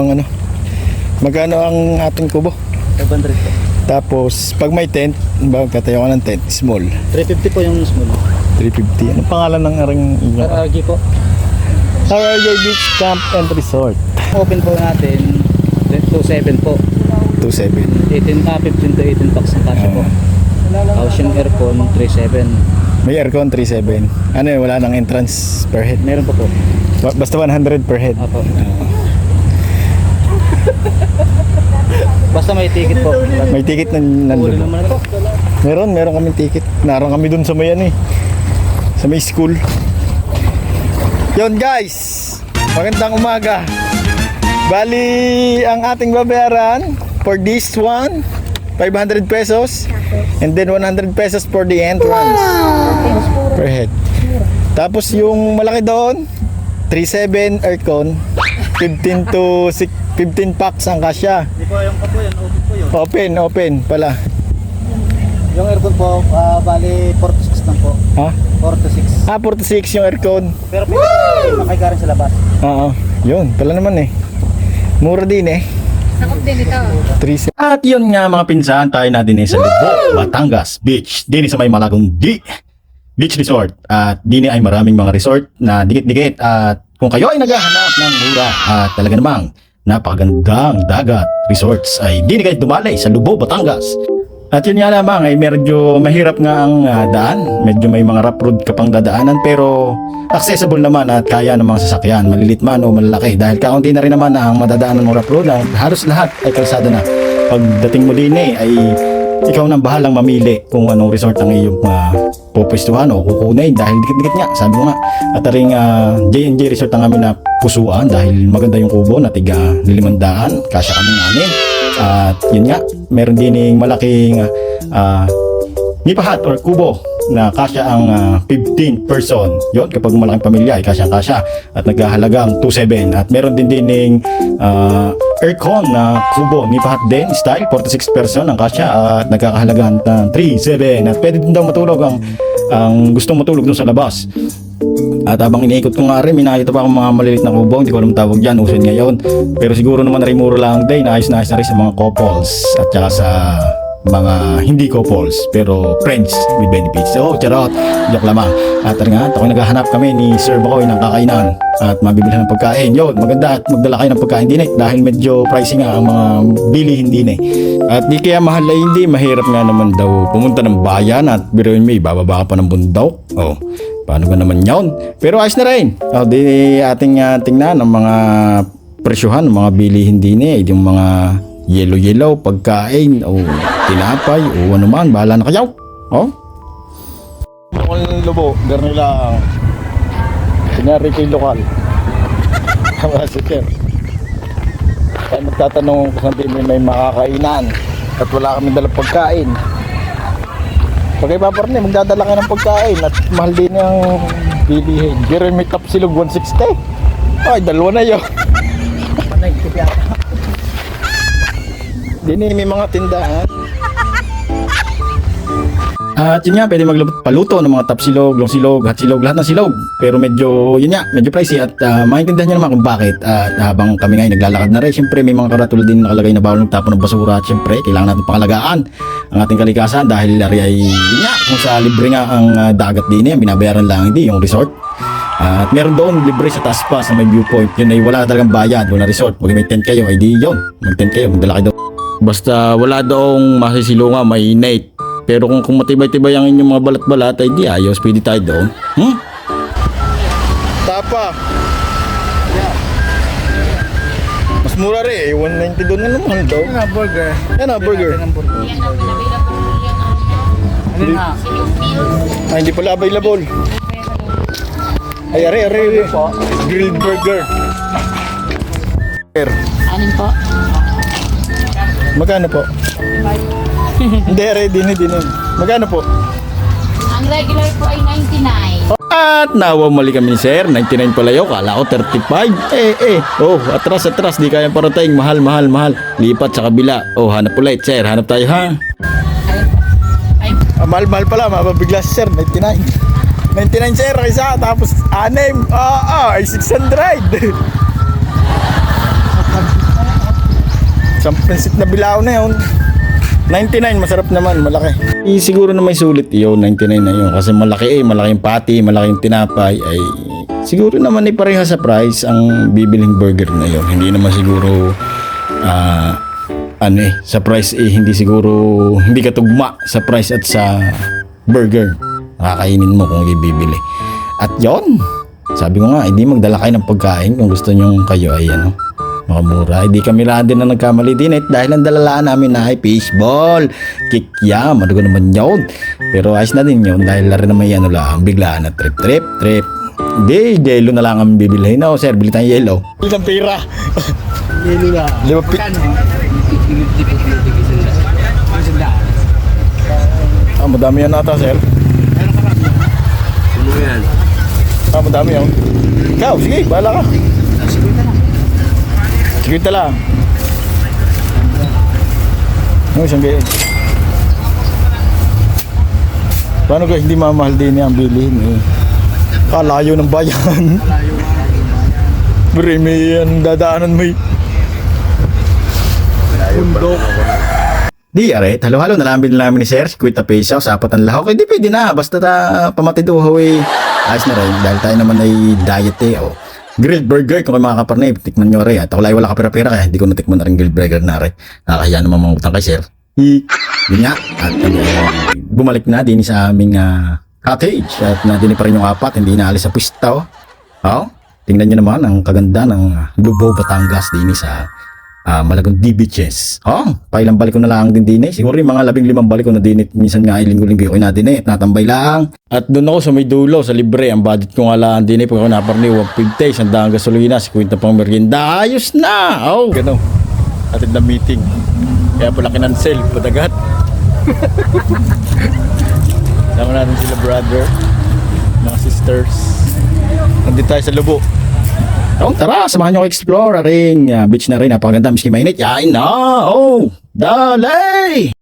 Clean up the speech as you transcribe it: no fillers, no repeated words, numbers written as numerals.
yung ano. Magkano ang ating kubo? 500 po. Tapos pag may tent, katayo ka ng tent, small. 350 po yung small. 350. Anong pangalan ng aring inyo? RRG po. RRJ Beach Camp and Resort. Open po natin 27 po. 27. 15 to 18 packs ang kasya po. Tapos yung aircon 37. May aircon 37. Ano yun, wala nang entrance per head. Meron po po. Basta 100 per head. Apo. Basta may ticket po. May ticket na Uli nandun. naman ito. Meron kaming ticket. Naroon kami dun sa may ano eh. Sa may school. Yon guys, magandang umaga. Bali, ang ating babayaran for this one, 500 pesos. And then 100 pesos for the entrance. Per head. Tapos yung malaki doon, 37 aircon, 15 to 15 packs ang kasya. Hindi po yung kapo yan. Open po yun. Open pala. Yung aircon po, bali 46 lang po. Ha? 46. 46 yung aircon. Pero pwede makikita rin sa labas. Oo, yun, pala naman eh. Mura din eh. Sakop din ito. At yun nga mga pinsan, tayo na din sa Lubo, Batangas Beach. Dini sa may Malagong Beach Resort. At dini ay maraming mga resort na dikit-dikit. At kung kayo ay naghahanap ng mura at talaga namang napakagandang dagat resorts, ay dini kayo dumalay sa Lubo, Batangas. At yun nga lamang ay medyo mahirap nga ang daan. Medyo may mga rough road ka pang dadaanan, pero accessible naman at kaya ng mga sasakyan, malilit man o malalaki. Dahil kaunti na rin naman ang madadaanan ng rough road, halos lahat ay kalsada na. Pagdating mo din ay ikaw nang bahalang mamili kung anong resort ang iyong pupwestuhan o kukunin. Dahil dikit-dikit nga, sabi mo nga. At ring J&J Resort ang amin na pusuan dahil maganda yung kubo na tiga 500, kasya kami namin. At yun nga, meron din yung malaking nipahat or kubo na kasya ang 15 person. Yun, kapag malaking pamilya ay kasya. At naghahalagang 2.7. At meron din aircon na kubo, nipahat din, style, 46 person ang kasya. At nagkakahalagang 3.7. At pwede din daw matulog ang gustong matulog dun sa labas. At habang iniikot ko nga rin, minakita pa akong mga malilit na kubo. Hindi ko alam tawag dyan, usod ngayon. Pero siguro naman rin mura lang din. Ayos na rin sa mga couples at saka sa mga hindi couples pero friends with benefits. So charot, joke lamang. At nga, ako naghahanap kami ni Sir Bakoy ng kakainan at mabibilhan ng pagkain. Yun, maganda at magdala kayo ng pagkain din dahil medyo pricey nga ang mga bilihin din At di kaya mahal na hindi, mahirap nga naman daw pumunta ng bayan at biruin mo, bababa ka pa ng bundok. Oh, paano ba naman yun? Pero ayos na rin. Di ating tingnan ang mga presyuhan, mga bilihin din yung mga yellow pagkain o tinapay o ano man, bahala na kayo. Oh. Yung Lubo, gano'n lang. Kunyari kay lokal. Mga siker. Kaya magtatanong kung saan may makakainan at wala kami dalang pagkain. Pag kayo paparni, magdadala kayo ng pagkain at mahal din yung bilihin. Pero may tapsilog 160. Ay, dalawa na yun. Dini may mga tindahan. At yun nga, pwede magpaluto ng mga tapsilog, longsilog, hatsilog, lahat ng silog. Pero medyo pricey at maintindihan nyo naman kung bakit. At habang kami nga naglalakad na rin, syempre may mga karatula din nakalagay na bawal magtapon ng basura. At syempre, kailangan natin pangalagaan ang ating kalikasan dahil lari ay yun nga, kung sa libre nga ang dagat din binabayaran lang hindi yung resort. At meron doon libre sa taas pa sa may viewpoint. Yun ay wala talagang bayad, wala resort. Pag may tent kayo, ay di yun. Mag-tent kayo, magdala kayo doon. Basta wala doong masisilungan, mainit. Pero kung matibay-tibay ang inyong mga balat-balat ay di ayos, pwede tayo doon. Tapa. Mas mura rin 190 doon na naman daw. Yan ang burger. Yan ang burger. Ano na? Ay, hindi pala available. Ay, are. Grilled burger. Anin po? Magkano po? Hindi, are, din. Magkano po? Ang regular po ay 99. At nawamali kami ni Sir, 99 pala yun, kala ko 35. Oh, atras, di kaya parating, mahal. Lipat sa kabila. Oh, hanap ulit, Sir, hanap tayo ha. Mahal pala, mababigla si sir, 99. 99 sir, isa, tapos 6. Ay 600. Isang pansit na bilao na yun. 99, masarap naman, malaki. Siguro na may sulit yun, 99 na yun. Kasi malaki malaking patty, malaking tinapay. Ay, siguro naman ay pareha sa price ang bibiling burger na yun. Hindi naman siguro, sa price hindi siguro, hindi katugma sa price at sa burger. Nakakainin mo kung ibibili. At yon, sabi ko nga, hindi magdala kayo ng pagkain kung gusto nyo kayo ay makamura. Hindi kami lahat din na nagkamali din dahil ang dalalaan namin na ay fishball, kikyam, ano ko naman yun. Pero ayos na din yun dahil rin naman yan lang, biglaan na trip. Hindi, yelo na lang ang bibilhin. No, sir, bili tayong yelo. Ilang pira? Yelo na. 5 pira. Madami yan ata, sir. Ano yan? Madami yan. Ikaw, sige, bahala ka. Sige lang. Isang gayon. Paano ka hindi mamahal din ang bilhin eh? Kalayo ng bayan. Bure, may dadaanan mo eh. Bundok. Di, are, halo-halo na lang namin ni Sir, 50 pesos, 4 ang lahok. Hindi pwede na, basta pamatiduhaw eh. Ayos na rin, dahil tayo naman ay diet eh. Oh. Grilled burger, kung kayo mga kaparnay, tikman nyo rin. At ako lang wala ka pera-pera kaya hindi ko natikman na rin grilled burger na rin. Nakakahiya naman mga utang kay Sir. Yun nga. At bumalik na din sa aming cottage. At din pa rin yung apat, hindi naalis sa pista. Tingnan nyo naman ang kaganda ng Lubao, Batangas din sa Malagong D Beaches. Pailang balik ko na lang din din Siguro yung mga 15 balik ko na din minsan nga ay linggo-linggo ko na din natambay lang. At doon ako sa may dulo, sa libre. Ang budget ko nga lang din pag ako naparni, 150, sandang gasolina, 50 pang merienda. Ayos na! Gano'n. Atid na meeting. Kaya pala kinansel, padagat. Sama natin sila brother, mga sisters. Nandito tayo sa Lubo. Tara, samahan nyo ko explore ring beach na rin, napakaganda, miski mainit. Yain na! Dali!